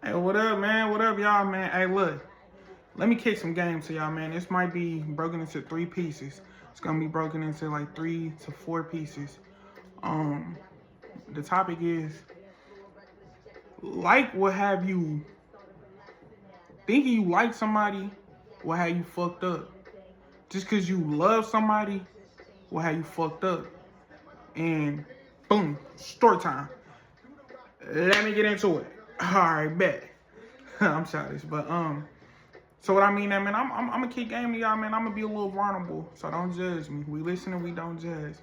Hey, what up, man? What up, y'all, man? Hey, look, let me kick some game to y'all, man. This might be broken into three pieces. It's gonna be broken into like 3 to 4 pieces. Um, the topic is what have you thinking you like somebody, what have you fucked up? Just cause you love somebody, what have you fucked up? And boom, story time. Let me get into it. All right, bet. I'm childish, but so what I mean, man, I'm gonna keep game to y'all, man. I'm gonna be a little vulnerable, so don't judge me. We listen and we don't judge.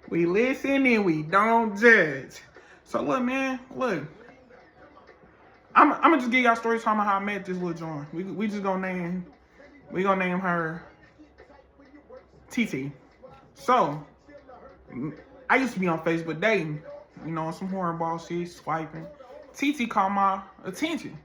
We listen and we don't judge. So look, man, look. I'm gonna just give y'all story time of how I met this little John. We just gonna name her TT. So I used to be on Facebook dating, on some hornball shit, swiping. TT caught my attention.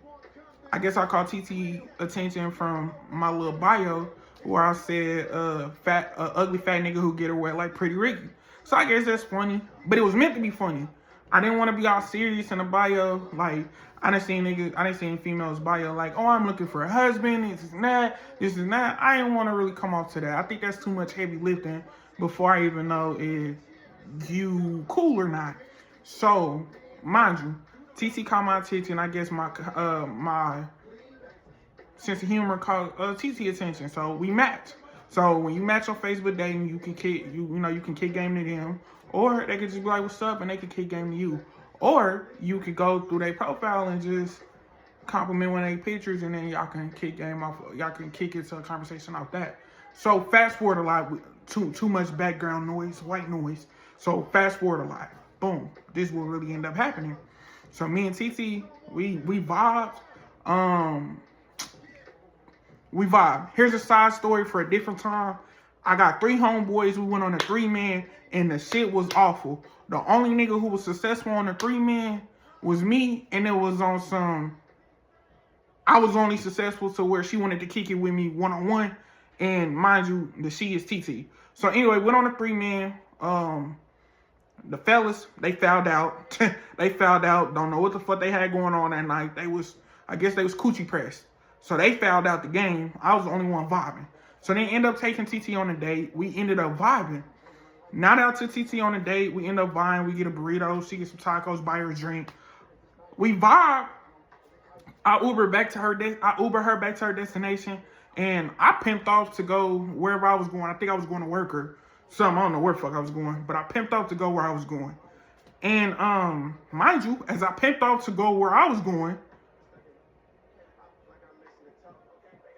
I guess I caught TT attention from my little bio where I said ugly fat nigga who get her wet like Pretty Ricky. So I guess that's funny, but it was meant to be funny. I didn't want to be all serious in the bio. Like I didn't see females bio like, oh, I'm looking for a husband, this and that. I didn't want to really come off to that. I think that's too much heavy lifting before I even know if you cool or not. So mind you, TT caught my attention. I guess my sense of humor caught TT attention. So we matched. So when you match on Facebook dating, you can kick game to them, or they could just be like, "What's up?" and they could kick game to you, or you could go through their profile and just compliment one of their pictures, and then y'all can kick game off. Y'all can kick it to a conversation off that. So fast forward a lot. Too much background noise, white noise. So fast forward a lot. Boom. This will really end up happening. So me and TT, we vibed. We vibe. Here's a side story for a different time. I got 3 homeboys. We went on a 3-man, and the shit was awful. The only nigga who was successful on the 3-man was me, and it was on some. I was only successful to where she wanted to kick it with me one-on-one, and mind you, the she is TT. So anyway, went on a 3-man. The fellas, they fouled out. They fouled out. Don't know what the fuck they had going on that night. I guess they was coochie pressed. So they fouled out the game. I was the only one vibing. So they ended up taking TT on a date. We ended up vibing. Now that I took TT on a date, we end up buying. We get a burrito. She gets some tacos, buy her a drink. We vibe. I Uber her back to her destination. And I pimped off to go wherever I was going. I think I was going to work or something. I don't know where the fuck I was going. But I pimped off to go where I was going. And mind you, as I pimped off to go where I was going,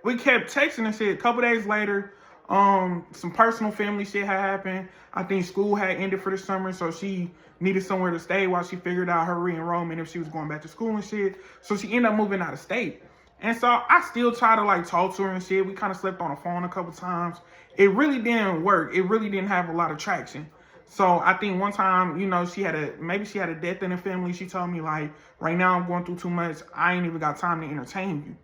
we kept texting and shit. A couple days later, some personal family shit had happened. I think school had ended for the summer, so she needed somewhere to stay while she figured out her re-enrollment if she was going back to school and shit. So she ended up moving out of state. And so I still try to like talk to her and shit. We kind of slept on the phone a couple times. It really didn't work. It really didn't have a lot of traction. So I think one time, she had a death in the family. She told me like, right now I'm going through too much. I ain't even got time to entertain you.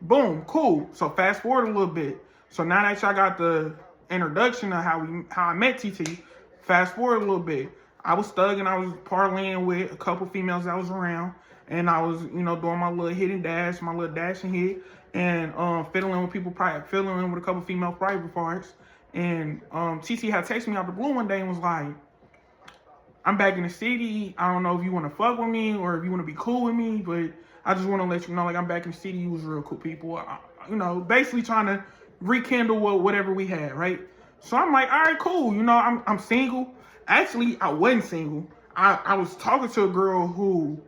Boom, cool. So fast forward a little bit. So now that y'all got the introduction of how I met TT, fast forward a little bit. I was thugging. I was parlaying with a couple females that was around, and I was, doing my little hit and dash, my little dash and hit, and fiddling with a couple female private parts. And TT had texted me out the blue one day and was like, "I'm back in the city. I don't know if you want to fuck with me or if you want to be cool with me, but I just want to let you know, like, I'm back in the city. You was real cool people." Basically trying to rekindle whatever we had, right? So I'm like, all right, cool. I'm single. Actually, I wasn't single. I was talking to a girl who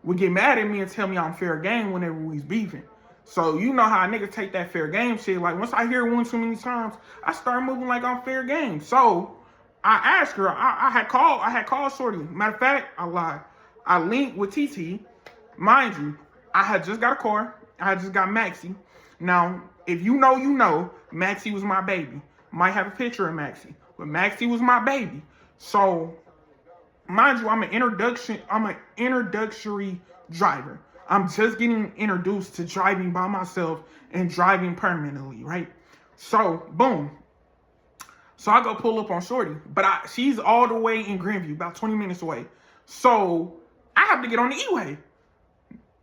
would get mad at me and tell me I'm fair game whenever we was beefing. So you know how niggas take that fair game shit. Like, once I hear it one too many times, I start moving like I'm fair game. So I asked her, I had called Shorty. Matter of fact, I lied. I linked with TT. Mind you, I had just got a car. I had just got Maxie. Now, if you know, Maxie was my baby. Might have a picture of Maxie, but Maxie was my baby. So, mind you, I'm an introductory driver. I'm just getting introduced to driving by myself and driving permanently, right? So, boom. So I go pull up on Shorty, but she's all the way in Grandview, about 20 minutes away. So I have to get on the E-way.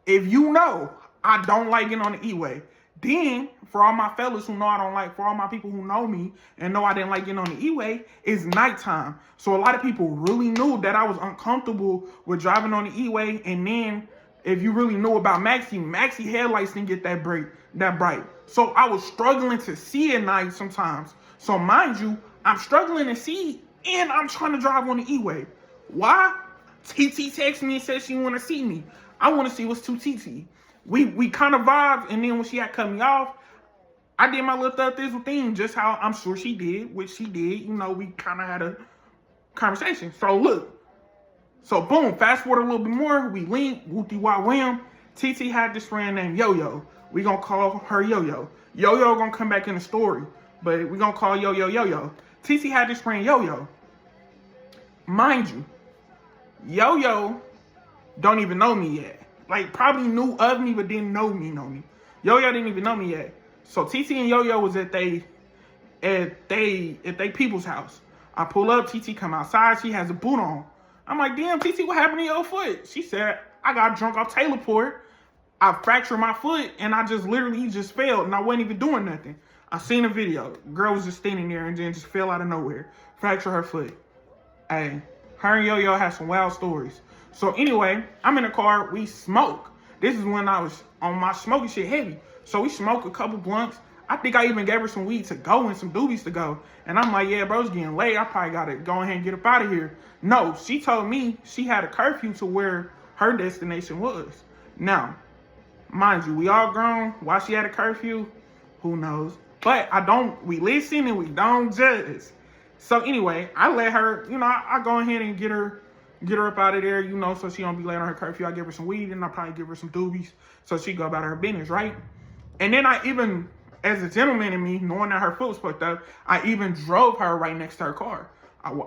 if you know I don't like getting on the E-way, then for all my fellas who know I don't like, for all my people who know me and know I didn't like getting on the E-way, it's nighttime. So a lot of people really knew that I was uncomfortable with driving on the E-way. And then if you really knew about Maxi headlights didn't get that bright. So I was struggling to see at night sometimes. So mind you, I'm struggling to see and I'm trying to drive on the E-way. Why? TT texted me and said she want to see me. I want to see what's to TT. We kind of vibed, and then when she had cut me off, I did my little thizzle thing, just how I'm sure she did, which she did. You know, we kind of had a conversation. So look, so boom, fast forward a little bit more, we linked, whoopty wah wham. TT had this friend named Yo-Yo. We gonna call her Yo-Yo. Yo-Yo gonna come back in the story, but we gonna call Yo-Yo Yo-Yo. TT had this friend Yo-Yo. Mind you, Yo-Yo don't even know me yet. Like, probably knew of me, but didn't know me. Yo-Yo didn't even know me yet. So TT and Yo-Yo was at they people's house. I pull up, TT come outside, she has a boot on. I'm like, damn, TT, what happened to your foot? She said, I got drunk off Taylorport. I fractured my foot, and I just literally just fell, and I wasn't even doing nothing. I seen a video. Girl was just standing there and then just fell out of nowhere. Fractured her foot. Hey, her and Yo-Yo had some wild stories. So anyway, I'm in the car, we smoke. This is when I was on my smoking shit heavy. So we smoked a couple blunts. I think I even gave her some weed to go and some doobies to go. And I'm like, yeah, bro, it's getting late. I probably got to go ahead and get up out of here. No, she told me she had a curfew to where her destination was. Now, mind you, we all grown. Why she had a curfew, who knows? But we listen and we don't judge. So anyway, I let her, you know, I go ahead and get her up out of there, you know, so she don't be late on her curfew. I give her some weed and I probably give her some doobies so she go about her business, right? And then I even, as a gentleman in me, knowing that her foot was fucked up, I even drove her right next to her car.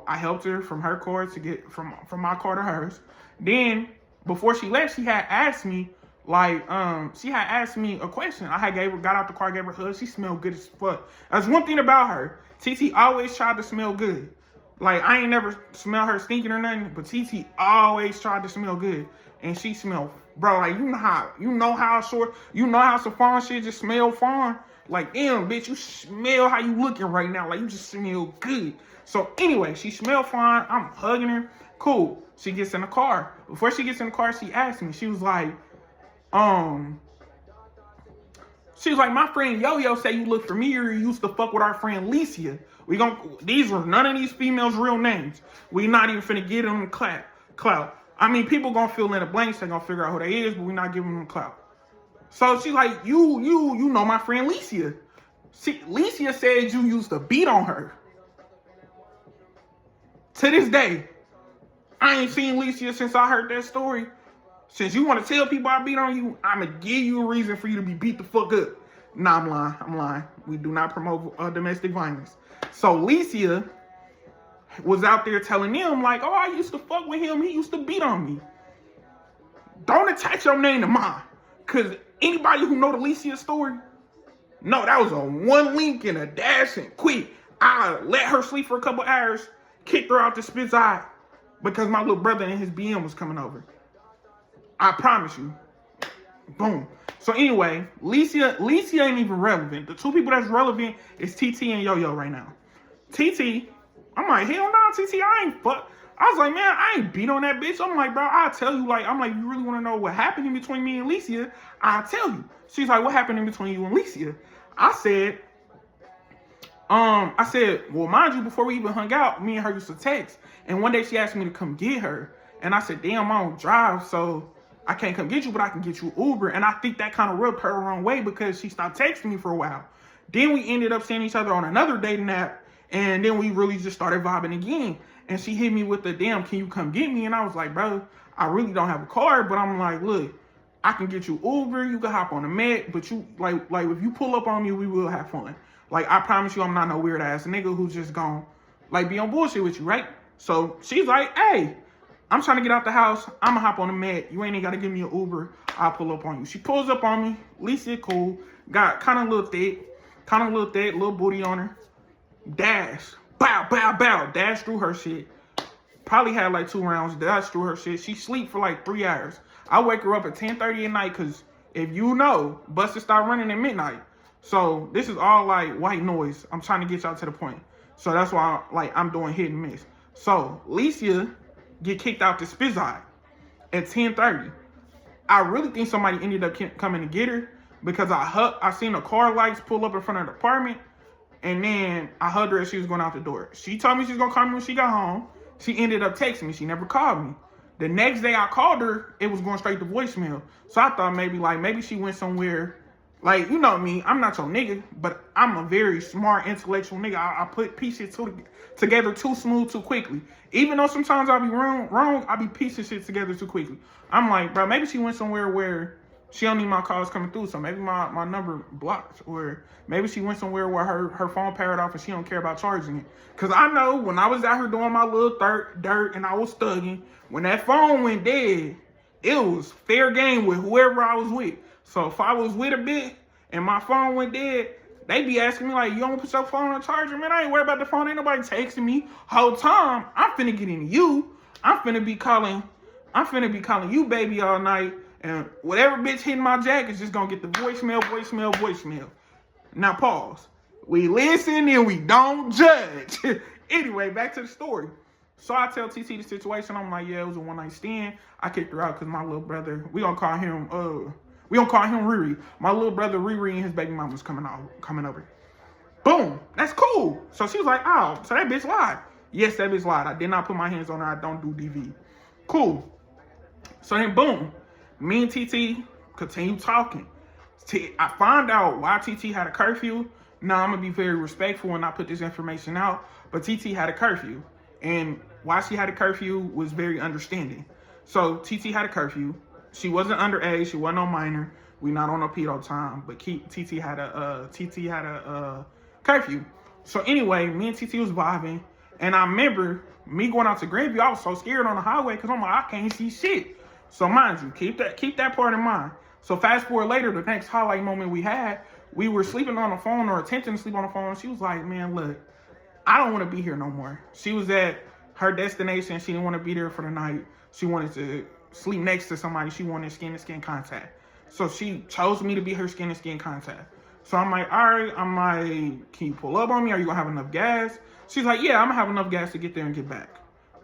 I helped her from her car to get from my car to hers. Then before she left, she had asked me a question. I had got out the car, gave her a hug. She smelled good as fuck. That's one thing about her. TT always tried to smell good. Like, I ain't never smelled her stinking or nothing, but TT always tried to smell good. And she smelled, bro, like, you know how Safon shit just smell fine? Like, damn, bitch, you smell how you looking right now. Like, you just smell good. So anyway, she smelled fine. I'm hugging her. Cool. She gets in the car. Before she gets in the car, she asked me, she was like, my friend Yo-Yo say you look familiar. You used to fuck with our friend Licia. These were none of these females' real names. We not even finna get them clout. I mean, people gonna fill in the blanks. They gonna figure out who they is, but we not giving them clout. So she's like, you know my friend Licia. See, Licia said you used to beat on her. To this day, I ain't seen Licia since I heard that story. Since you want to tell people I beat on you, I'm going to give you a reason for you to be beat the fuck up. Nah, I'm lying. We do not promote domestic violence. So Licia was out there telling them, like, oh, I used to fuck with him. He used to beat on me. Don't attach your name to mine. Because anybody who know the Licia story, no, that was a one link and a dash and quit. I let her sleep for a couple hours, kicked her out the spit's eye because my little brother and his BM was coming over. I promise you. Boom. So anyway, Licia ain't even relevant. The two people that's relevant is TT and Yo-Yo right now. TT, I'm like, hell no, TT, I ain't fuck. I was like, man, I ain't beat on that bitch. I'm like, bro, I'll tell you. Like, I'm like, you really want to know what happened in between me and Licia? I'll tell you. She's like, what happened in between you and Licia? I said, well, mind you, before we even hung out, me and her used to text. And one day she asked me to come get her. And I said, damn, I don't drive, so I can't come get you, but I can get you Uber. And I think that kind of rubbed her the wrong way because she stopped texting me for a while. Then we ended up seeing each other on another dating app. And then we really just started vibing again. And she hit me with the, damn, can you come get me? And I was like, bro, I really don't have a car. But I'm like, look, I can get you Uber. You can hop on the Met. But you, like if you pull up on me, we will have fun. Like, I promise you I'm not no weird ass nigga who's just gonna, like, be on bullshit with you, right? So she's like, hey, I'm trying to get out the house. I'm gonna hop on the Met. You ain't even gotta give me an Uber. I'll pull up on you. She pulls up on me. Licia cool. Got kind of a little thick. Little booty on her. Dash. Bow, bow, bow. Dash through her shit. Probably had like 2 rounds. Dash through her shit. She sleep for like 3 hours. I wake her up at 10:30 at night because if you know, buses start running at midnight. So this is all like white noise. I'm trying to get y'all to the point. So that's why I'm doing hit and miss. So Licia get kicked out the Spizot at 10:30. I really think somebody ended up coming to get her because I seen the car lights pull up in front of the apartment, and then I hugged her as she was going out the door. She told me she was gonna call me when she got home. She ended up texting me. She never called me. The next day I called her, it was going straight to voicemail. So I thought maybe she went somewhere. Like, you know me, I'm not your nigga, but I'm a very smart, intellectual nigga. I put pieces together too smooth, too quickly. Even though sometimes I'll be wrong, I be piecing shit together too quickly. I'm like, bro, maybe she went somewhere where she don't need my calls coming through, so maybe my number blocked. Or maybe she went somewhere where her phone powered off and she don't care about charging it. Because I know when I was out here doing my little dirt and I was thugging, when that phone went dead, it was fair game with whoever I was with. So if I was with a bitch and my phone went dead, they be asking me like, you don't put your phone on charger? Man, I ain't worried about the phone. Ain't nobody texting me. Whole time, I'm finna get into you. I'm finna be calling you baby all night. And whatever bitch hitting my jack is just gonna get the voicemail. Now pause. We listen and we don't judge. Anyway, back to the story. So I tell TT the situation. I'm like, yeah, it was a one night stand. I kicked her out because my little brother, we gonna call him Riri. My little brother Riri and his baby mom was coming over. Boom. That's cool. So she was like, oh, so that bitch lied. Yes, that bitch lied. I did not put my hands on her. I don't do DV. Cool. So then boom. Me and TT continue talking. I find out why TT had a curfew. Now I'm gonna be very respectful and not put this information out, but TT had a curfew. And why she had a curfew was very understanding. So TT had a curfew. She wasn't underage. She wasn't no minor. We not on no pedo time. But TT had a curfew. So anyway, me and TT was vibing, and I remember me going out to Grandview. I was so scared on the highway because I'm like, I can't see shit. So mind you, keep that part in mind. So fast forward later, the next highlight moment we had, we were sleeping on the phone or attempting to sleep on the phone. She was like, man, look, I don't want to be here no more. She was at her destination. She didn't want to be there for the night. She wanted to sleep next to somebody. She wanted skin-to-skin contact. So she chose me to be her skin-to-skin contact. So I'm like, all right. I'm like, can you pull up on me? Are you going to have enough gas? She's like, yeah, I'm going to have enough gas to get there and get back.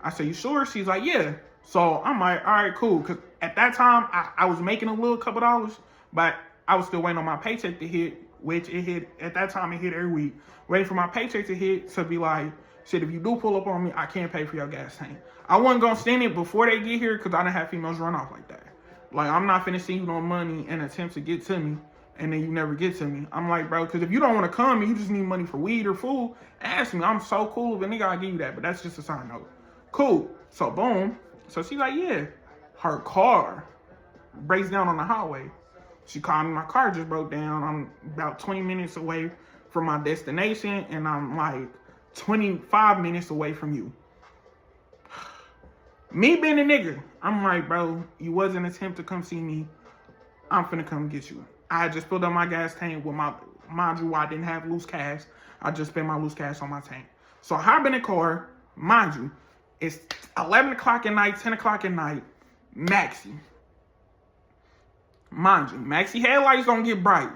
I said, you sure? She's like, yeah. So I'm like, all right, cool. Because at that time, I was making a little couple dollars, but I was still waiting on my paycheck to hit, which it hit, at that time, it hit every week. Waiting for my paycheck to hit to be like, shit, if you do pull up on me, I can't pay for your gas tank. I wasn't going to send it before they get here because I didn't have females run off like that. Like, I'm not finna send you no money and attempt to get to me, and then you never get to me. I'm like, bro, because if you don't want to come and you just need money for weed or food, ask me. I'm so cool of a nigga, I'll give you that. But that's just a side note. Cool. So, boom. So she's like, yeah. Her car breaks down on the highway. She called me, my car just broke down. I'm about 20 minutes away from my destination, and I'm like 25 minutes away from you. Me being a nigga, I'm like, bro, you wasn't an attempt to come see me. I'm finna come get you. I just filled up my gas tank with mind you, I didn't have loose cash. I just spent my loose cash on my tank. So I hop in the car, mind you, it's 11 o'clock at night, 10 o'clock at night, Maxi. Mind you, Maxi headlights don't get bright.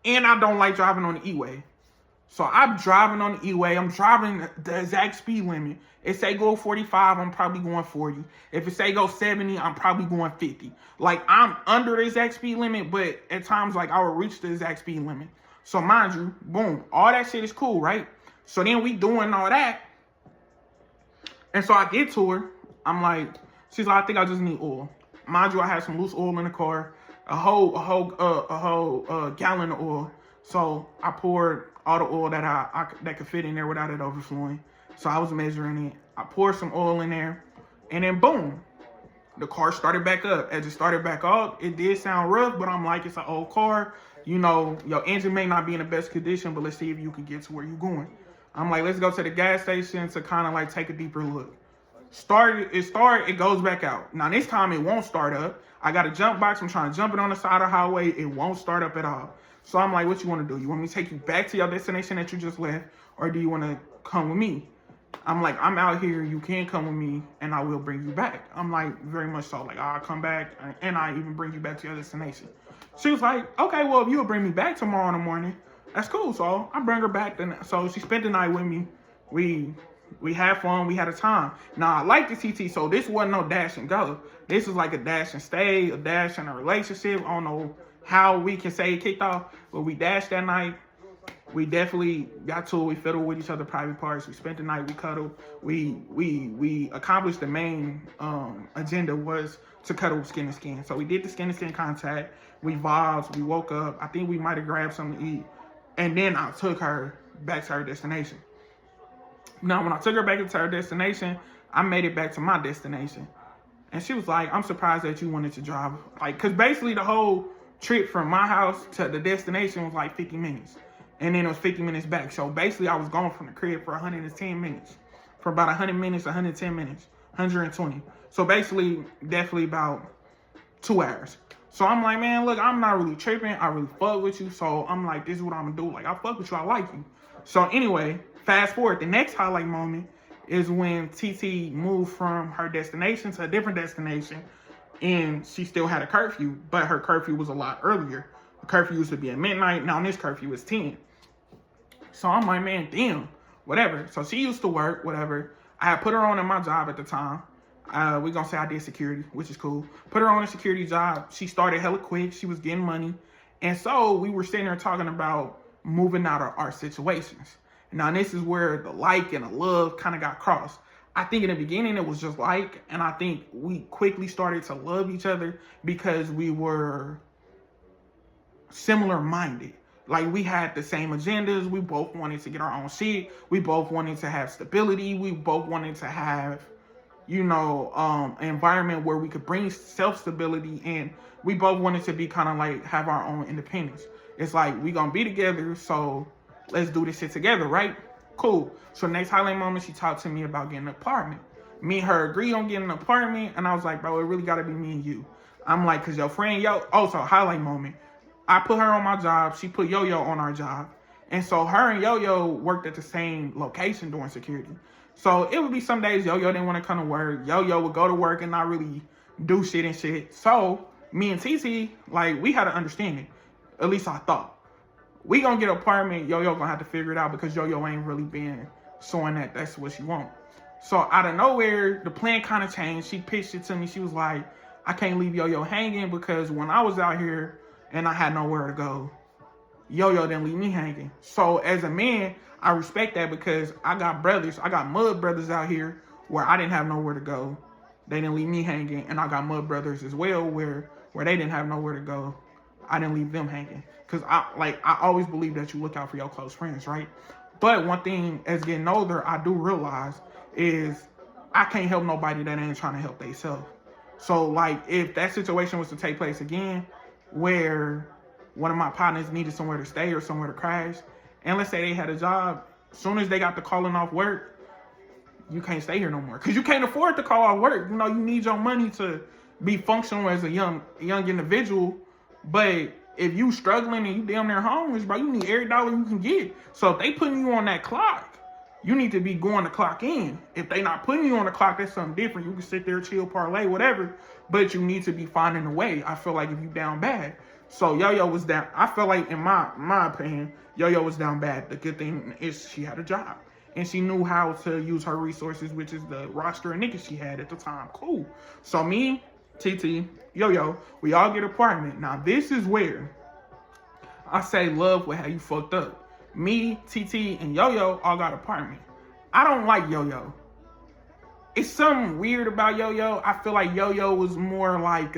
And I don't like driving on the E-way. So I'm driving on the E-way. I'm driving the exact speed limit. If say go 45, I'm probably going 40. If it say go 70, I'm probably going 50. Like, I'm under the exact speed limit, but at times, like, I will reach the exact speed limit. So mind you, boom, all that shit is cool, right? So then we doing all that. And so I get to her. I'm like, she's like, I think I just need oil. Mind you, I had some loose oil in the car, a whole gallon of oil. So I poured all the oil that could fit in there without it overflowing. So I was measuring it. I poured some oil in there, and then boom, the car started back up. As it started back up, it did sound rough, but I'm like, it's an old car. You know, your engine may not be in the best condition, but let's see if you can get to where you're going. I'm like, let's go to the gas station to kind of like take a deeper look. It goes back out. Now this time it won't start up. I got a jump box. I'm trying to jump it on the side of the highway. It won't start up at all. So I'm like, what you want to do? You want me to take you back to your destination that you just left, or do you want to come with me? I'm like, I'm out here, you can come with me, and I will bring you back. I'm like, very much so, like, I'll come back, and I even bring you back to your destination. She was like, okay, well, if you'll bring me back tomorrow in the morning, that's cool. So I bring her back, so she spent the night with me. We had fun, we had a time. Now, I like the TT, so this wasn't no dash and go. This was like a dash and stay, a dash and a relationship. I don't know how we can say it kicked off, but we dashed that night. We definitely got to it. We fiddled with each other private parts. We spent the night. We cuddled. We accomplished the main agenda was to cuddle skin to skin. So we did the skin to skin contact. We vibed. We woke up. I think we might have grabbed something to eat, and then I took her back to her destination. Now, when I took her back to her destination, I made it back to my destination, and she was like, "I'm surprised that you wanted to drive." Like, cause basically the whole trip from my house to the destination was like 50 minutes. And then it was 50 minutes back. So basically, I was gone from the crib for 110 minutes. For about 100 minutes, 110 minutes, 120. So basically, definitely about 2 hours. So I'm like, man, look, I'm not really tripping. I really fuck with you. So I'm like, this is what I'm going to do. Like, I fuck with you. I like you. So anyway, fast forward. The next highlight moment is when TT moved from her destination to a different destination. And she still had a curfew. But her curfew was a lot earlier. The curfew used to be at midnight. Now this curfew is 10. So I'm like, man, damn, whatever. So she used to work, whatever. I had put her on in my job at the time. We're going to say I did security, which is cool. Put her on a security job. She started hella quick. She was getting money. And so we were sitting there talking about moving out of our situations. Now, this is where the like and the love kind of got crossed. I think in the beginning it was just like, and I think we quickly started to love each other because we were similar minded. Like, we had the same agendas. We both wanted to get our own shit. We both wanted to have stability. We both wanted to have, an environment where we could bring self-stability. And we both wanted to be kind of like, have our own independence. It's like, we gonna be together, so let's do this shit together, right? Cool. So next highlight moment, she talked to me about getting an apartment. Me and her agreed on getting an apartment. And I was like, bro, it really gotta be me and you. I'm like, cause your friend, also highlight moment. I put her on my job. She put Yo-Yo on our job. And so her and Yo-Yo worked at the same location doing security. So it would be some days Yo-Yo didn't want to come to work. Yo-Yo would go to work and not really do shit and shit. So me and TT, like, we had an understanding. At least I thought. We gonna get an apartment. Yo-Yo gonna have to figure it out because Yo-Yo ain't really been showing that that's what she want. So out of nowhere, the plan kind of changed. She pitched it to me. She was like, I can't leave Yo-Yo hanging because when I was out here, and I had nowhere to go, Yo-Yo didn't leave me hanging. So as a man, I respect that because I got brothers. I got mud brothers out here where I didn't have nowhere to go. They didn't leave me hanging. And I got mud brothers as well where they didn't have nowhere to go. I didn't leave them hanging. Because I always believe that you look out for your close friends, right? But one thing, as getting older, I do realize is I can't help nobody that ain't trying to help themselves. So, like, if that situation was to take place again, where one of my partners needed somewhere to stay or somewhere to crash, and let's say they had a job, as soon as they got the calling off work, you can't stay here no more because you can't afford to call off work. You need your money to be functional as a young individual. But if you struggling and you damn near homeless, bro, you need every dollar you can get. So if they putting you on that clock, you need to be going to clock in. If they not putting you on the clock, that's something different. You can sit there, chill, parlay, whatever. But you need to be finding a way. I feel like if you down bad. So Yo-Yo was down. I feel like, in my opinion, Yo-Yo was down bad. The good thing is she had a job. And she knew how to use her resources, which is the roster of niggas she had at the time. Cool. So me, TT, Yo-Yo, we all get an apartment. Now this is where I say love will have you fucked up. Me, TT, and Yo-Yo all got an apartment. I don't like Yo-Yo. It's something weird about Yo-Yo. I feel like Yo-Yo was more like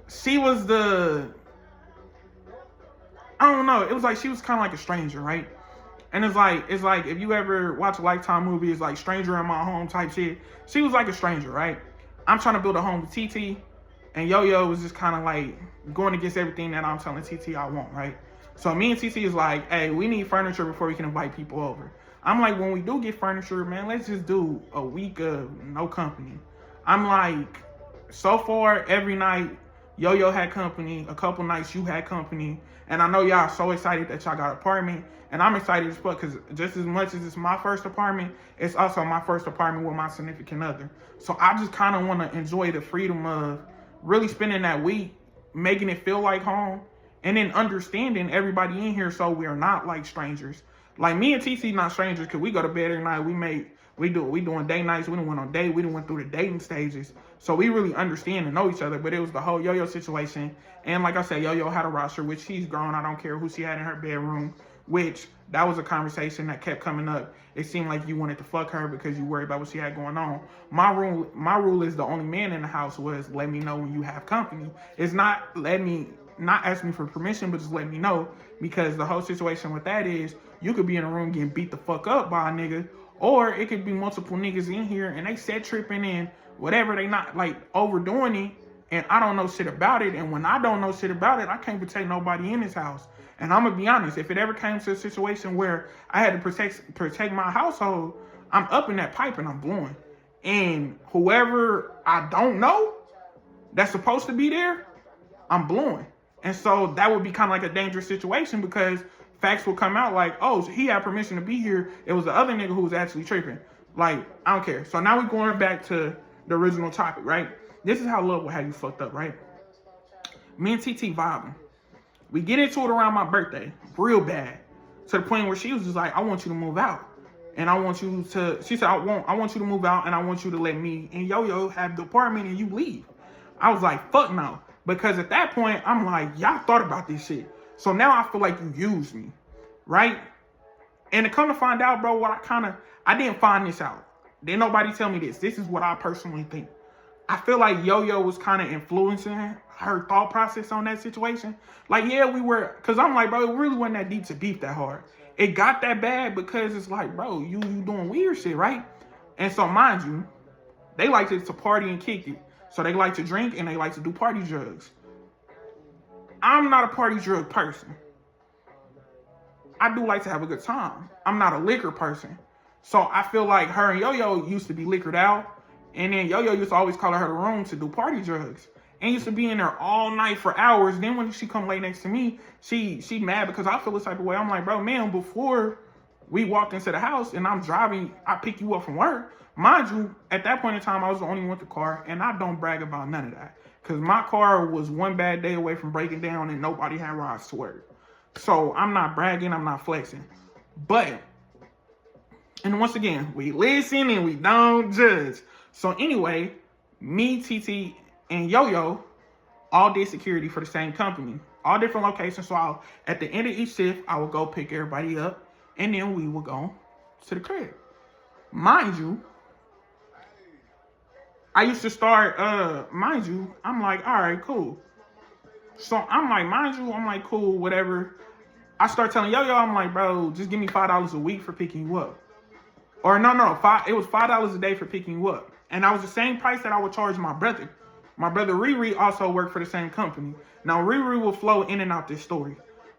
she was I don't know. It was like she was kind of like a stranger, right? And it's like if you ever watch a Lifetime movie, it's like Stranger in My Home type shit. She was like a stranger, right? I'm trying to build a home with TT, and Yo-Yo was just kind of like going against everything that I'm telling TT I want, right? So me and TT is like, hey, we need furniture before we can invite people over. I'm like, when we do get furniture, man, let's just do a week of no company. I'm like, so far every night Yo-Yo had company. A couple nights you had company. And I know y'all so excited that y'all got an apartment. And I'm excited as fuck because just as much as it's my first apartment, it's also my first apartment with my significant other. So I just kind of want to enjoy the freedom of really spending that week, making it feel like home, and then understanding everybody in here so we're not like strangers. Like me and TC not strangers because we go to bed every night. We doing day nights. We done went on date. We done went through the dating stages. So we really understand and know each other. But it was the whole Yo-Yo situation. And like I said, Yo-Yo had a roster, which she's grown. I don't care who she had in her bedroom, which that was a conversation that kept coming up. It seemed like you wanted to fuck her because you worried about what she had going on. My rule is the only man in the house was let me know when you have company. It's not not ask me for permission, but just let me know, because the whole situation with that is you could be in a room getting beat the fuck up by a nigga, or it could be multiple niggas in here and they set tripping and whatever, they not like overdoing it, and I don't know shit about it. And when I don't know shit about it, I can't protect nobody in this house. And I'm gonna be honest, if it ever came to a situation where I had to protect my household, I'm up in that pipe and I'm blowing. And whoever I don't know that's supposed to be there, I'm blowing. And so that would be kind of like a dangerous situation because facts will come out like, oh, so he had permission to be here. It was the other nigga who was actually tripping. Like, I don't care. So now we're going back to the original topic, right? This is how love will have you fucked up, right? Me and TT vibing. We get into it around my birthday, real bad, to the point where she was just like, I want you to move out. And I want you to, she said, I want you to move out and I want you to let me and Yo-Yo have the apartment and you leave. I was like, fuck no. Because at that point, I'm like, y'all thought about this shit. So now I feel like you used me, right? And to come to find out, bro, I didn't find this out. Didn't nobody tell me this. This is what I personally think. I feel like Yo-Yo was kind of influencing her thought process on that situation. Like, yeah, we were, because I'm like, bro, it really wasn't that deep to beef that hard. It got that bad because it's like, bro, you doing weird shit, right? And so, mind you, they like to party and kick it. So they like to drink and they like to do party drugs. I'm not a party drug person. I do like to have a good time. I'm not a liquor person. So I feel like her and Yo-Yo used to be liquored out. And then Yo-Yo used to always call her to the room to do party drugs. And used to be in there all night for hours. Then when she come lay next to me, she mad because I feel this type of way. I'm like, bro, man, before we walked into the house and I'm driving, I pick you up from work. Mind you, at that point in time, I was the only one with the car. And I don't brag about none of that. Because my car was one bad day away from breaking down and nobody had rides to work. So I'm not bragging, I'm not flexing. But, and once again, we listen and we don't judge. So anyway, me, TT, and Yo-Yo all did security for the same company. All different locations. So at the end of each shift, I would go pick everybody up. And then we would go to the crib. Mind you, I used to start, I'm like, all right, cool. So I'm like, cool, whatever. I start telling Yo-Yo, I'm like, bro, just give me $5 a week for picking you up. Or no, it was $5 a day for picking you up. And that was the same price that I would charge my brother. My brother Riri also worked for the same company. Now Riri will flow in and out this story.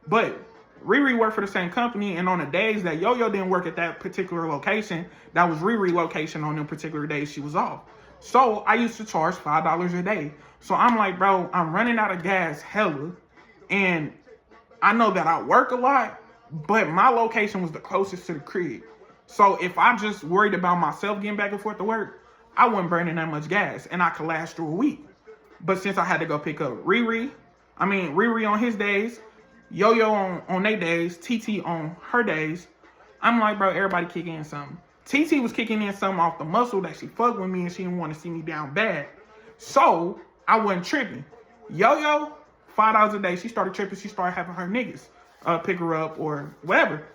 But Riri worked for the same company, and on the days that Yo-Yo didn't work at that particular location, that was Riri location on them particular days she was off. So I used to charge $5 a day. So I'm like, bro, I'm running out of gas hella. And I know that I work a lot, but my location was the closest to the crib. So if I just worried about myself getting back and forth to work, I wasn't burning that much gas and I could last through a week. But since I had to go pick up Riri on his days, Yo-Yo on their days, TT on her days, I'm like, bro, everybody kick in something. TT was kicking in something off the muscle that she fucked with me and she didn't want to see me down bad. So I wasn't tripping. Yo-Yo, $5 a day, she started tripping. She started having her niggas pick her up or whatever.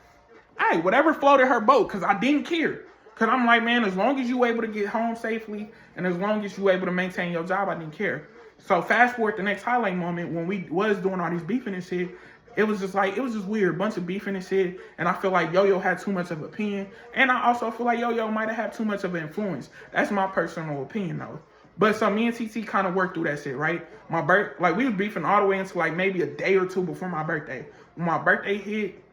Hey, whatever floated her boat, because I didn't care. Because I'm like, man, as long as you able to get home safely and as long as you able to maintain your job, I didn't care. So fast forward the next highlight moment when we was doing all these beefing and shit, it was just weird, bunch of beefing and shit. And I feel like Yo-Yo had too much of an opinion. And I also feel like Yo-Yo might have had too much of an influence. That's my personal opinion, though. But so me and TT kind of worked through that shit, right? We was beefing all the way into like maybe a day or two before my birthday. When my birthday hit,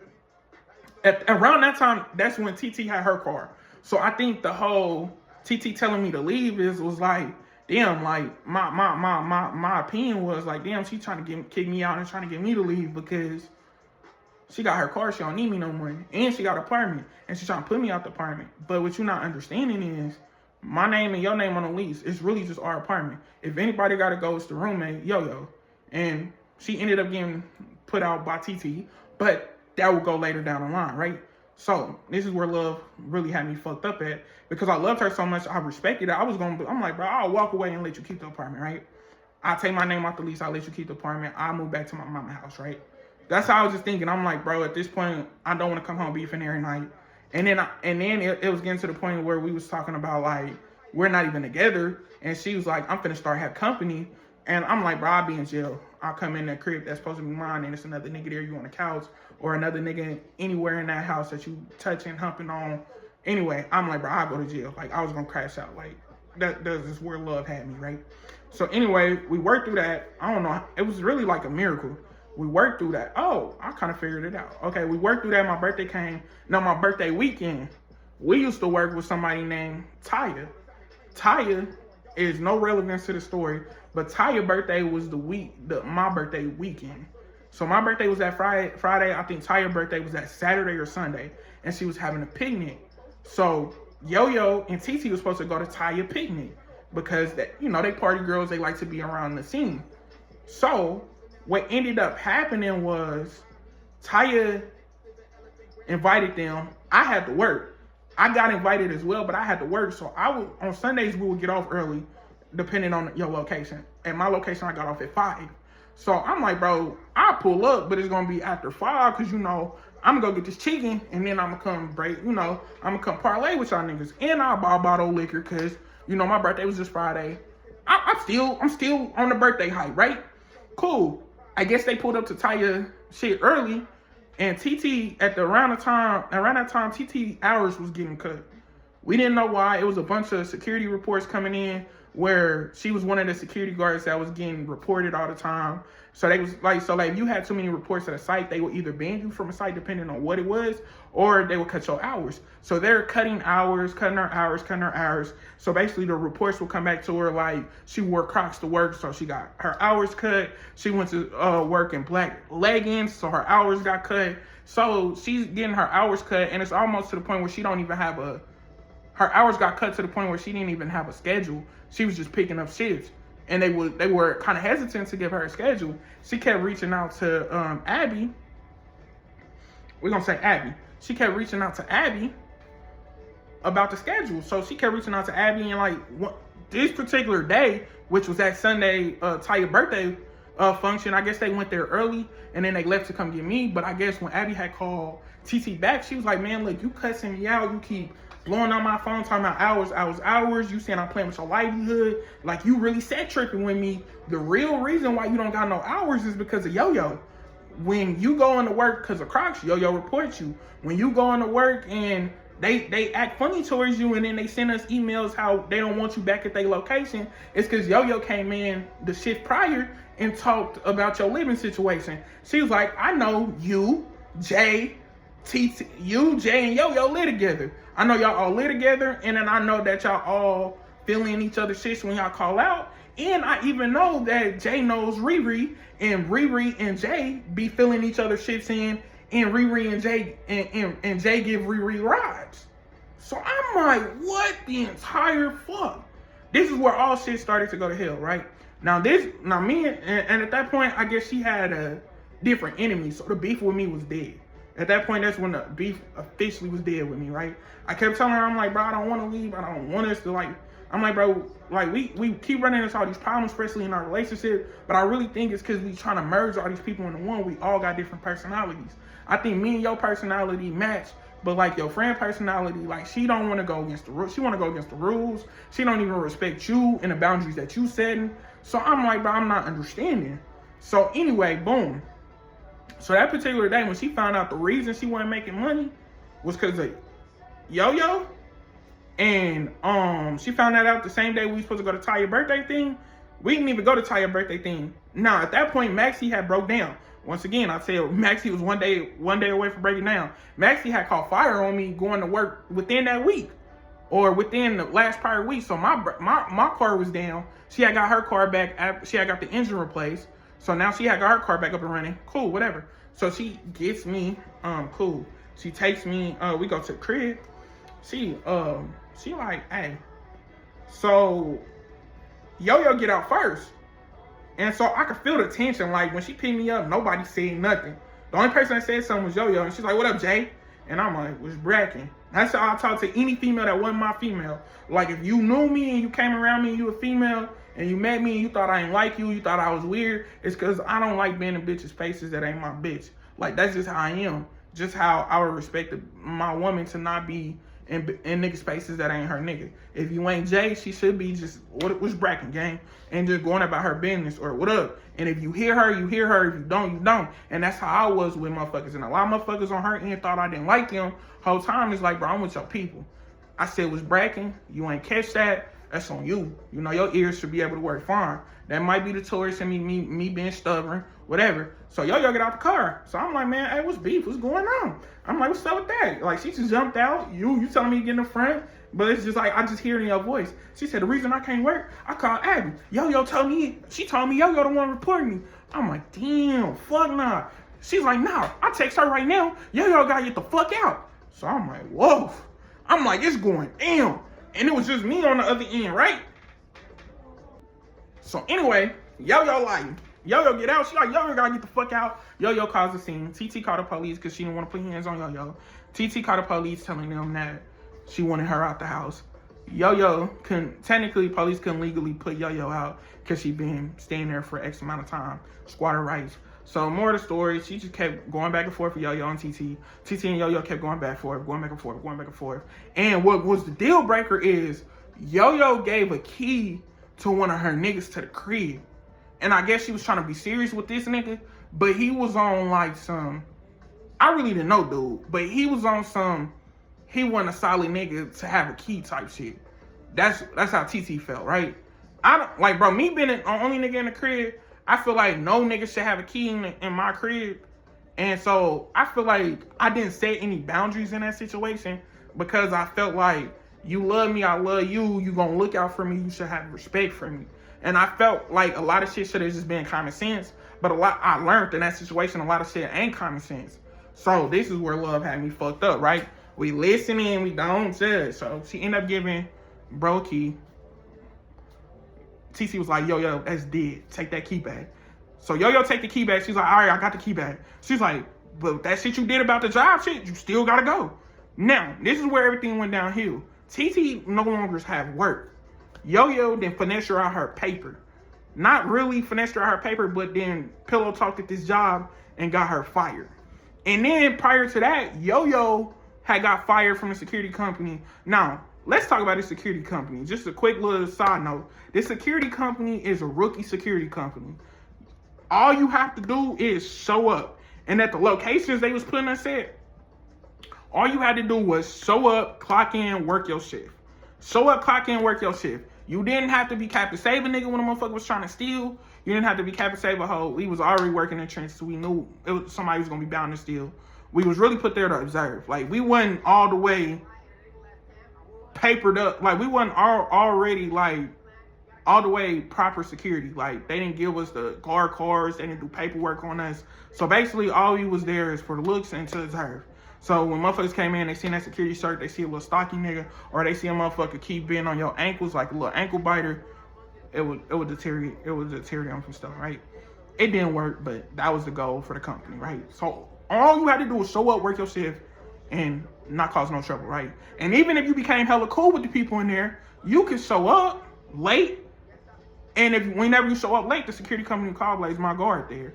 around that time, that's when TT had her car. So I think the whole TT telling me to leave was like, damn, like my opinion was like, damn, she trying to kick me out and trying to get me to leave because she got her car, she don't need me no more, and she got an apartment, and she trying to put me out the apartment. But what you're not understanding is my name and your name on the lease. It's really just our apartment. If anybody got to go, it's the roommate, Yo-Yo, and she ended up getting put out by TT, but that will go later down the line, right? So this is where love really had me fucked up at, because I loved her so much, I respected her. I'm like, bro, I'll walk away and let you keep the apartment, right? I'll take my name off the lease, I'll let you keep the apartment, I'll move back to my mama's house, right? That's how I was just thinking. I'm like, bro, at this point, I don't want to come home beefing every night. And then it was getting to the point where we was talking about, like, we're not even together. And she was like, I'm finna start have company. And I'm like, bro, I'll be in jail. I'll come in that crib that's supposed to be mine, and it's another nigga there, you on the couch, or another nigga anywhere in that house that you touching, humping on. Anyway, I'm like, bro, I'll go to jail. Like, I was gonna crash out. Like, that's just where love had me, right? So anyway, we worked through that. I don't know. It was really like a miracle. We worked through that. Oh, I kind of figured it out. Okay, we worked through that. My birthday came. No, my birthday weekend. We used to work with somebody named Taya. Taya is no relevance to the story, but Taya's birthday was my birthday weekend. So my birthday was that Friday. I think Taya's birthday was that Saturday or Sunday, and she was having a picnic. So Yo-Yo and TT was supposed to go to Taya's picnic because they party girls. They like to be around the scene. So what ended up happening was Taya invited them. I had to work. I got invited as well, but I had to work. So on Sundays we would get off early, depending on your location. At my location, I got off at 5. So I'm like, bro, I'll pull up, but it's gonna be after 5 because I'm gonna go get this chicken and then I'm gonna come I'm gonna come parlay with y'all niggas, and I'll buy a bottle of liquor because my birthday was this Friday. I'm still on the birthday hype, right? Cool. I guess they pulled up to Taya shit early, and TT around that time, TT hours was getting cut. We didn't know why. It was a bunch of security reports coming in where she was one of the security guards that was getting reported all the time. So they was like, if you had too many reports at a site, they would either ban you from a site depending on what it was, or they would cut your hours. So they're cutting her hours. So basically the reports will come back to her like she wore Crocs to work, so she got her hours cut. She went to work in black leggings, so her hours got cut. So she's getting her hours cut, and it's almost to the point where she don't even have her hours got cut to the point where she didn't even have a schedule. She was just picking up shifts. And they were kind of hesitant to give her a schedule. She kept reaching out to Abby. We're going to say Abby. She kept reaching out to Abby about the schedule. So she kept reaching out to Abby, and this particular day, which was that Sunday, Taya's birthday function, I guess they went there early and then they left to come get me. But I guess when Abby had called TT back, she was like, man, look, you cussing me out. You keep blowing on my phone, talking about hours. You saying I'm playing with your livelihood. Like, you really set tripping with me. The real reason why you don't got no hours is because of Yo-Yo. When you go into work because of Crocs, Yo-Yo reports you. When you go into work and they act funny towards you, and then they send us emails how they don't want you back at their location, it's because Yo-Yo came in the shift prior and talked about your living situation. She was like, I know you, Jay, Jay, and Yo-Yo live together. I know y'all all live together, and then I know that y'all all fill in each other's shit when y'all call out. And I even know that Jay knows Riri, and Riri and Jay be filling each other's shits in, and Riri and Jay and Jay give Riri rides. So I'm like, what the entire fuck? This is where all shit started to go to hell, right? Now me and at that point, I guess she had a different enemy, so the beef with me was dead. At that point, that's when the beef officially was dead with me, right? I kept telling her, I'm like, bro, I don't want to leave. I don't want us to, I'm like, bro, we keep running into all these problems, especially in our relationship. But I really think it's because we trying to merge all these people into one. We all got different personalities. I think me and your personality match, but your friend personality, she don't want to go against the rules. She want to go against the rules. She don't even respect you and the boundaries that you setting. So I'm like, bro, I'm not understanding. So anyway, boom. So that particular day, when she found out the reason she wasn't making money was because of Yo-Yo, and she found that out the same day we were supposed to go to Taya's birthday thing. We didn't even go to Taya's birthday thing. Now, at that point, Maxie had broke down. Once again, I said Maxie was one day away from breaking down. Maxie had caught fire on me going to work within that week. or within the last prior week. So my car was down. She had got her car back. She had got the engine replaced. So now she had got her car back up and running. Cool, whatever. So she gets me, cool. She takes me, we go to the crib. She like, hey. So Yo-Yo get out first. And so I could feel the tension. Like when she picked me up, nobody said nothing. The only person that said something was Yo-Yo. And she's like, what up, Jay? And I'm like, what's bracking? That's how I talk to any female that wasn't my female. Like if you knew me and you came around me and you a female and you met me and you thought I ain't like you thought I was weird, it's because I don't like being in bitches' faces that ain't my bitch. Like that's just how I am. Just how I would respect my woman to not be in nigga spaces that ain't her nigga. If you ain't Jay, she should be just what's bracking, gang, and just going about her business or what up. And if you hear her, you hear her. If you don't, you don't. And that's how I was with motherfuckers. And a lot of motherfuckers on her end thought I didn't like them. Whole time it's like, bro, I'm with your people. I said was bracking. You ain't catch that. That's on you. You know your ears should be able to work fine. That might be the tourist and me being stubborn, whatever. So Yo-Yo get out the car. So I'm like, man, hey, what's beef? What's going on? I'm like, what's up with that? Like, she just jumped out. You telling me to get in the front? But it's just like, I just hear it in your voice. She said, the reason I can't work, I called Abby. Yo-Yo told me, she told me Yo-Yo the one reporting me. I'm like, damn, fuck nah. She's like, nah, I text her right now. Yo-Yo gotta get the fuck out. So I'm like, whoa. I'm like, it's going down. And it was just me on the other end, right? So anyway, Yo-Yo like, Yo-Yo get out. She like, Yo-Yo gotta get the fuck out. Yo-Yo calls the scene. TT called the police because she didn't want to put hands on Yo-Yo. TT called the police telling them that she wanted her out the house. Yo-Yo technically police couldn't legally put Yo-Yo out because she been staying there for X amount of time. Squatter rights. So more of the story, she just kept going back and forth with Yo-Yo and TT. TT and Yo-Yo kept going back and forth, going back and forth, going back and forth. And what was the deal breaker is Yo-Yo gave a key to one of her niggas to the crib. And I guess she was trying to be serious with this nigga, but he was on like some, I really didn't know dude, but he was on some, he wasn't a solid nigga to have a key type shit. That's how TT felt, right? I don't, like, bro, me being the only nigga in the crib, I feel like no nigga should have a key in my crib. And so I feel like I didn't set any boundaries in that situation because I felt like you love me, I love you, you gonna look out for me, you should have respect for me. And I felt like a lot of shit should have just been common sense, but a lot I learned in that situation, a lot of shit ain't common sense. So this is where love had me fucked up, right? We listen and we don't judge. So she ended up giving bro a key. TC was like, yo, that's dead. Take that key back. So Yo-Yo take the key back. She's like, all right, I got the key back. She's like, but that shit you did about the job shit, you still gotta go. Now, this is where everything went downhill. TT no longer have work. Yo-Yo then finessed her out her paper. Not really finessed her out her paper, but then pillow talked at this job and got her fired. And then prior to that, Yo-Yo had got fired from the security company. Now, let's talk about this security company. Just a quick little side note. This security company is a rookie security company. All you have to do is show up. And at the locations they was putting us at, all you had to do was show up, clock in, work your shift. Show up, clock in, work your shift. You didn't have to be Captain Save a nigga when a motherfucker was trying to steal. You didn't have to be Captain Save a hoe. We was already working in trenches. We knew somebody was going to be bound to steal. We was really put there to observe. Like, we wasn't all the way papered up. Like, we wasn't already, like, all the way proper security. Like, they didn't give us the guard cars. They didn't do paperwork on us. So, basically, all we was there is for the looks and to observe. So when motherfuckers came in, they seen that security shirt, they see a little stocky nigga, or they see a motherfucker keep being on your ankles like a little ankle biter, it would deter them from stuff, right? It didn't work, but that was the goal for the company, right? So all you had to do was show up, work your shift, and not cause no trouble, right? And even if you became hella cool with the people in there, you could show up late, and whenever you show up late, the security company will call Blaze my guard there.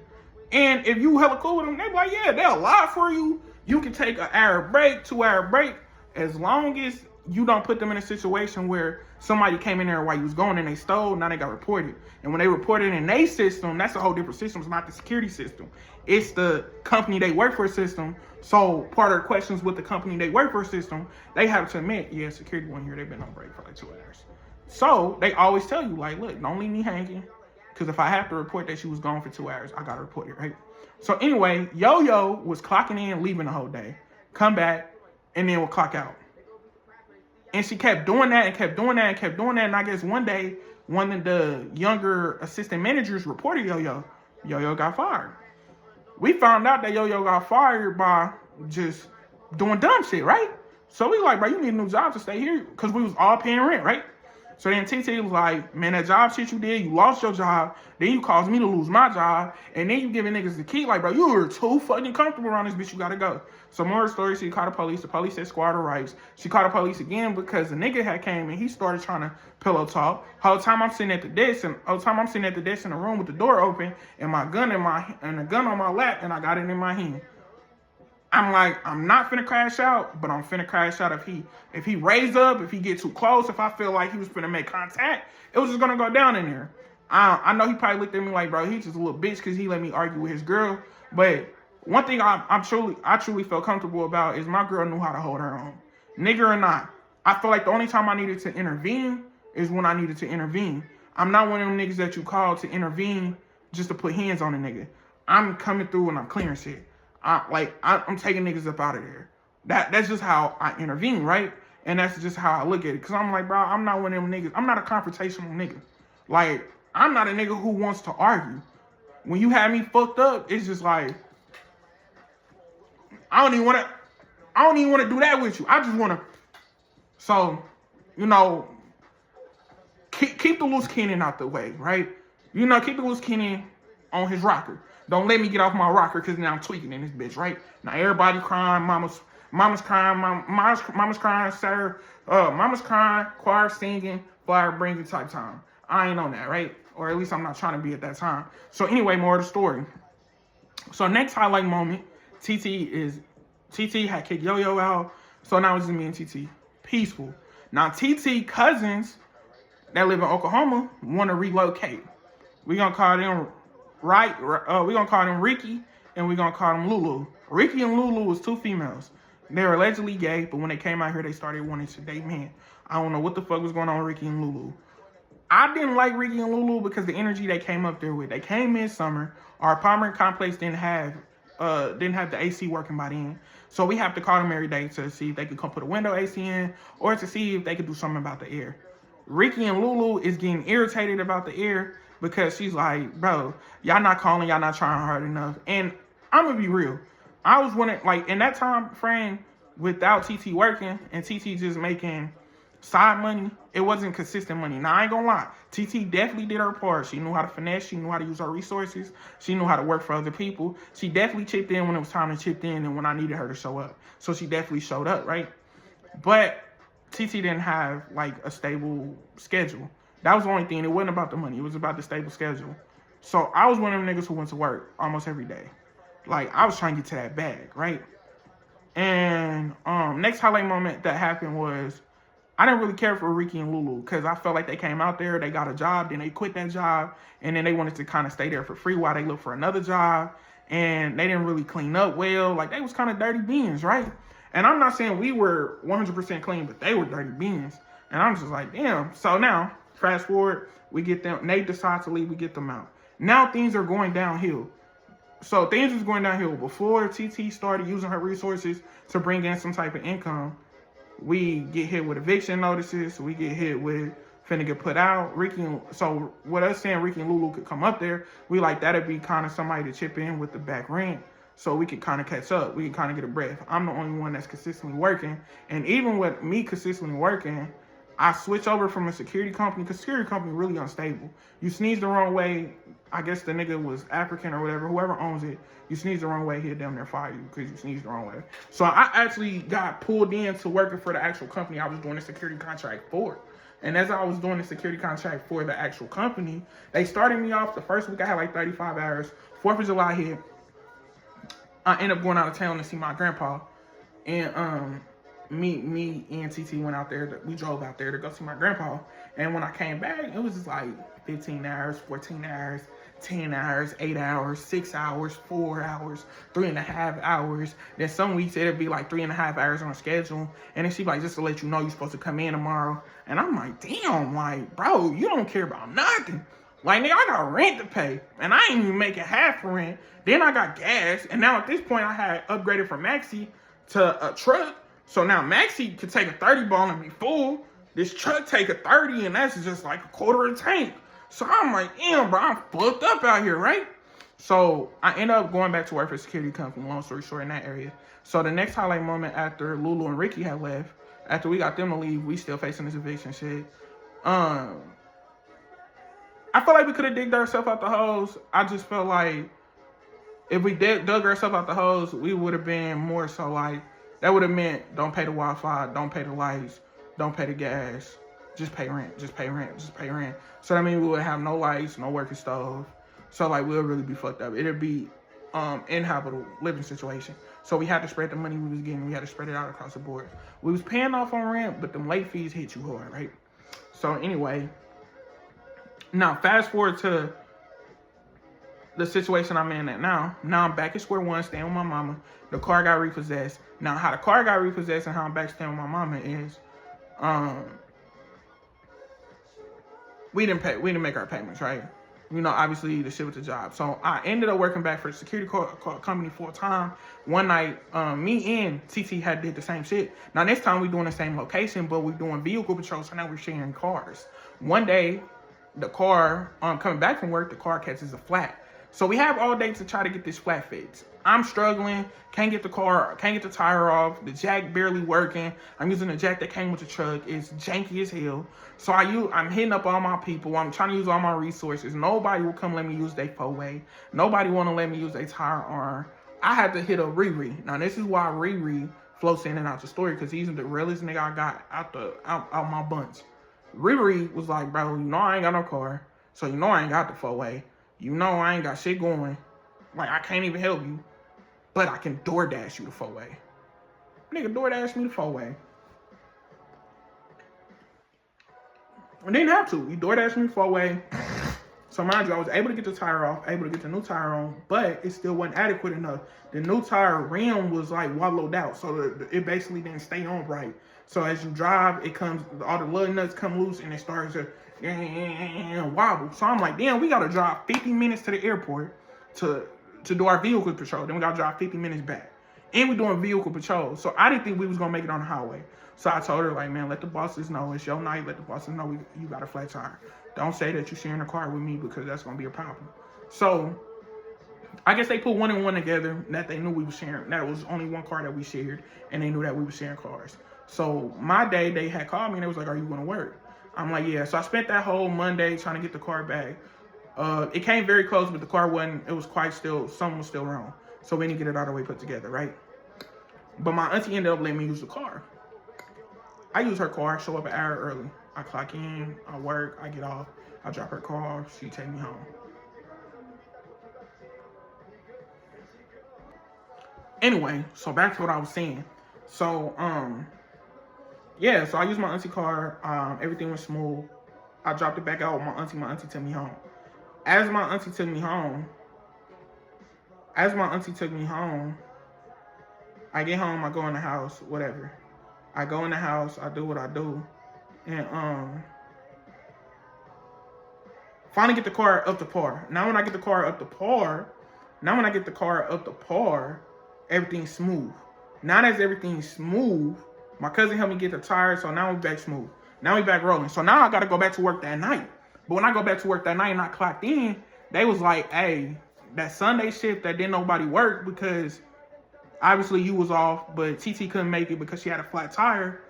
And if you hella cool with them, they be like, yeah, they'll lie for you. You can take an hour break, 2 hour break, as long as you don't put them in a situation where somebody came in there while you was gone and they stole, now they got reported. And when they reported in their system, that's a whole different system. It's not the security system. It's the company they work for system. So part of the questions with the company they work for system, they have to admit, yeah, security went here, they've been on break for like 2 hours. So they always tell you, like, look, don't leave me hanging. Because if I have to report that she was gone for 2 hours, I got to report it, right? So anyway, Yo-Yo was clocking in, leaving the whole day. Come back, and then we'll clock out. And she kept doing that and kept doing that and kept doing that. And I guess one day, one of the younger assistant managers reported Yo-Yo. Yo-Yo got fired. We found out that Yo-Yo got fired by just doing dumb shit, right? So we like, bro, you need a new job to stay here, because we was all paying rent, right? So then TT was like, man, that job shit you did, you lost your job, then you caused me to lose my job, and then you giving niggas the key, like, bro, you were too fucking comfortable around this bitch, you gotta go. So more of the story, she called the police said squad her rights. She called the police again because the nigga had came and he started trying to pillow talk. Whole time I'm sitting at the desk, and in the room with the door open, and my gun and the gun on my lap, and I got it in my hand. I'm like, I'm not finna crash out, but I'm finna crash out if he raised up, if he get too close, if I feel like he was finna make contact, it was just gonna go down in there. I know he probably looked at me like, bro, he's just a little bitch because he let me argue with his girl. But one thing I truly felt comfortable about is my girl knew how to hold her own. Nigga or not. I feel like the only time I needed to intervene is when I needed to intervene. I'm not one of them niggas that you call to intervene just to put hands on a nigga. I'm coming through and I'm clearing shit. I'm taking niggas up out of there. That's just how I intervene, right? And that's just how I look at it. Because I'm like, bro, I'm not one of them niggas. I'm not a confrontational nigga. Like, I'm not a nigga who wants to argue. When you have me fucked up, it's just like, I don't even want to do that with you. I just want to. So, you know, keep the loose cannon out the way, right? You know, keep the loose cannon on his rocker. Don't let me get off my rocker because now I'm tweaking in this bitch, right? Now everybody crying, mama's crying, mama's crying, sir. Mama's crying, choir singing, fire bringing type time. I ain't on that, right? Or at least I'm not trying to be at that time. So anyway, more of the story. So next highlight moment, TT had kicked Yo-Yo out. So now it's just me and TT. Peaceful. Now TT cousins that live in Oklahoma want to relocate. We gonna call them we're gonna call them Ricky and we're gonna call them Lulu. Ricky and Lulu was two females. They were allegedly gay, but when they came out here, they started wanting to date men. I don't know what the fuck was going on with Ricky and Lulu. I didn't like Ricky and Lulu because the energy they came up there with. They came midsummer. Our apartment complex didn't have the AC working by then. So we have to call them every day to see if they could come put a window AC in or to see if they could do something about the air. Ricky and Lulu is getting irritated about the air because she's like, bro, y'all not calling, y'all not trying hard enough. And I'm going to be real. I was wondering, like, in that time frame, without TT working and TT just making side money, it wasn't consistent money. Now, I ain't gonna lie. TT definitely did her part. She knew how to finesse. She knew how to use her resources. She knew how to work for other people. She definitely chipped in when it was time to chip in and when I needed her to show up. So she definitely showed up, right? But TT didn't have, like, a stable schedule. That was the only thing. It wasn't about the money. It was about the stable schedule. So I was one of them niggas who went to work almost every day. Like, I was trying to get to that bag, right? And next highlight moment that happened was I didn't really care for Ricky and Lulu because I felt like they came out there, they got a job, then they quit that job, and then they wanted to kind of stay there for free while they looked for another job, and they didn't really clean up well. Like, they was kind of dirty beans, right? And I'm not saying we were 100% clean, but they were dirty beans. And I'm just like, damn. So now, fast forward, we get them, Nate decides to leave, we get them out. Now things are going downhill. So things was going downhill. Before TT started using her resources to bring in some type of income, we get hit with eviction notices. We get hit with finna get put out. So with us saying Ricky and Lulu could come up there, we like that'd be kind of somebody to chip in with the back rent so we could kind of catch up. We could kind of get a breath. I'm the only one that's consistently working. And even with me consistently working, I switch over from a security company because security company really unstable. You sneeze the wrong way, I guess the nigga was African or whatever, whoever owns it, you sneeze the wrong way, he'll damn near fire you because you sneezed the wrong way. So I actually got pulled into working for the actual company I was doing the security contract for. And as I was doing the security contract for the actual company, they started me off the first week I had like 35 hours. 4th of July hit. I ended up going out of town to see my grandpa. And me and TT went out there. We drove out there to go see my grandpa. And when I came back, it was just like 15 hours, 14 hours, 10 hours, 8 hours, 6 hours, 4 hours, 3.5 hours. Then some weeks it'd be like 3.5 hours on schedule. And then she'd be like, just to let you know you're supposed to come in tomorrow. And I'm like, damn, like, bro, you don't care about nothing. Like, nigga, I got rent to pay. And I ain't even making half rent. Then I got gas. And now at this point I had upgraded from Maxi to a truck. So now Maxie could take a 30 ball and be full. This truck take a 30 and that's just like a quarter of a tank. So I'm like, damn, bro, I'm fucked up out here, right? So I end up going back to work for a security company, long story short, in that area. So the next highlight moment after Lulu and Ricky had left, after we got them to leave, we still facing this eviction shit. I feel like we could have digged ourselves out the hose. I just felt like if we dug ourselves out the hose, we would have been more so like, that would have meant don't pay the Wi-Fi, don't pay the lights, don't pay the gas, just pay rent, just pay rent, just pay rent. So that means we would have no lights, no working stove. So like we'll really be fucked up. It'd be inhabitable living situation. So we had to spread the money we was getting. We had to spread it out across the board. We was paying off on rent, but them late fees hit you hard, right? So anyway, now fast forward to the situation I'm in at now. Now I'm back at square one, staying with my mama. The car got repossessed. Now how the car got repossessed and how I'm back staying with my mama is, we didn't make our payments, right? You know, obviously the shit with the job. So I ended up working back for the security company full time. One night, me and TT had did the same shit. Now this time we doing the same location, but we're doing vehicle patrol. So now we're sharing cars. One day, the car, coming back from work, the car catches a flat. So we have all day to try to get this flat fixed. I'm struggling, can't get the tire off, the jack barely working. I'm using the jack that came with the truck. It's janky as hell. So I'm hitting up all my people. I'm trying to use all my resources. Nobody will come let me use their four-way. Nobody want to let me use their tire arm. I had to hit a Riri. Now this is why Riri floats in and out the story, because he's the realest nigga I got out my bunch. Riri was like, bro, you know I ain't got no car. So you know I ain't got the four-way. You know I ain't got shit going. Like, I can't even help you. But I can DoorDash you the four-way. Nigga, DoorDash me the four-way. I didn't have to. You DoorDash me the four-way. So mind you, I was able to get the tire off, able to get the new tire on, but it still wasn't adequate enough. The new tire rim was like wallowed out, so it basically didn't stay on right. So as you drive, all the lug nuts come loose and it starts to wobble. So I'm like, damn, we gotta drive 50 minutes to the airport to do our vehicle patrol. Then we gotta drive 50 minutes back. And we're doing vehicle patrol. So I didn't think we was gonna make it on the highway. So I told her, like, man, let the bosses know it's your night. Let the bosses know you got a flat tire. Don't say that you're sharing a car with me, because that's gonna be a problem. So I guess they put one and one together, that they knew we were sharing. That was only one car that we shared, and they knew that we were sharing cars. So my day, they had called me and they was like, are you gonna work? I'm like, yeah. So I spent that whole Monday trying to get the car back. It came very close, but the car wasn't, it was quite still, something was still wrong. So we didn't get it all the way put together, right? But my auntie ended up letting me use the car. I use her car, show up an hour early. I clock in, I work, I get off, I drop her car off, she take me home. Anyway, so back to what I was saying. So, yeah, so I used my auntie car, everything was smooth. I dropped it back out with my auntie took me home. As my auntie took me home, I get home, I go in the house, whatever. I go in the house, I do what I do, and finally get the car up to par. Now when I get the car up to par, everything's smooth. Now that everything's smooth, my cousin helped me get the tires, so now we're back smooth. Now we back rolling. So now I gotta go back to work that night. But when I go back to work that night and I clocked in, they was like, hey, that Sunday shift that didn't nobody work because obviously you was off, but TT couldn't make it because she had a flat tire.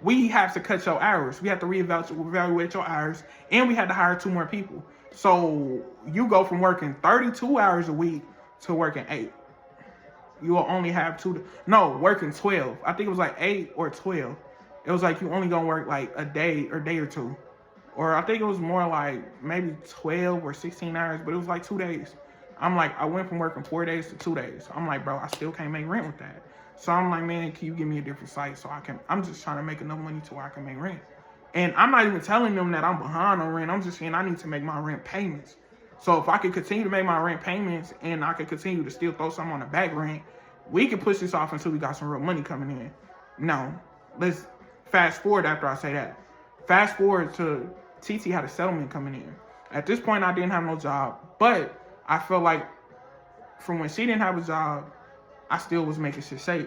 We have to cut your hours. We have to reevaluate your hours, and we had to hire 2 more people. So you go from working 32 hours a week to working 8. You will only have working 12. I think it was like 8 or 12. It was like you only gonna work like a day or 2. Or I think it was more like maybe 12 or 16 hours, but it was like 2 days. I'm like, I went from working 4 days to 2 days. I'm like, bro, I still can't make rent with that. So I'm like, man, can you give me a different site so I'm just trying to make enough money to where I can make rent. And I'm not even telling them that I'm behind on rent. I'm just saying I need to make my rent payments. So if I could continue to make my rent payments and I could continue to still throw some on the back rent, we can push this off until we got some real money coming in. Now, let's fast forward after I say that. Fast forward to TT had a settlement coming in. At this point, I didn't have no job, but I felt like from when she didn't have a job, I still was making shit safe.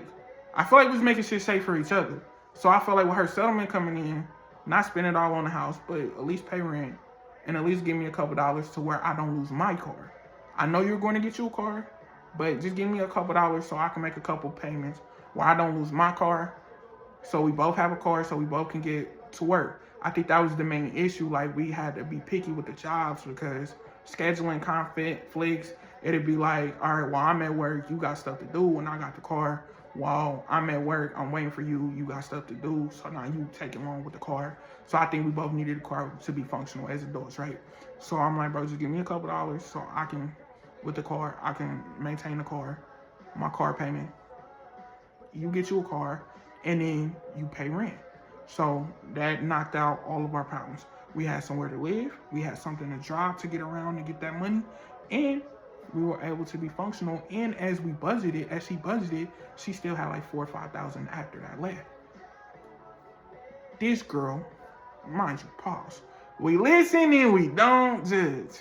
I feel like we was making shit safe for each other. So I feel like with her settlement coming in, not spend it all on the house, but at least pay rent and at least give me a couple dollars to where I don't lose my car. I know you're going to get you a car, but just give me a couple dollars so I can make a couple payments where I don't lose my car. So we both have a car, so we both can get to work. I think that was the main issue. Like, we had to be picky with the jobs because scheduling conflicts, it'd be like, all right, while I'm at work, you got stuff to do, and I got the car. While I'm at work, I'm waiting for you, you got stuff to do, so now you take it long with the car. So I think we both needed the car to be functional as adults, right? So I'm like, bro, just give me a couple dollars so I can, with the car, I can maintain the car, my car payment. You get you a car, and then you pay rent. So that knocked out all of our problems. We had somewhere to live, we had something to drive to get around and get that money, and we were able to be functional. And as she budgeted, she still had like $4,000 or $5,000 after that left. This girl, mind you, pause. We listen and we don't judge.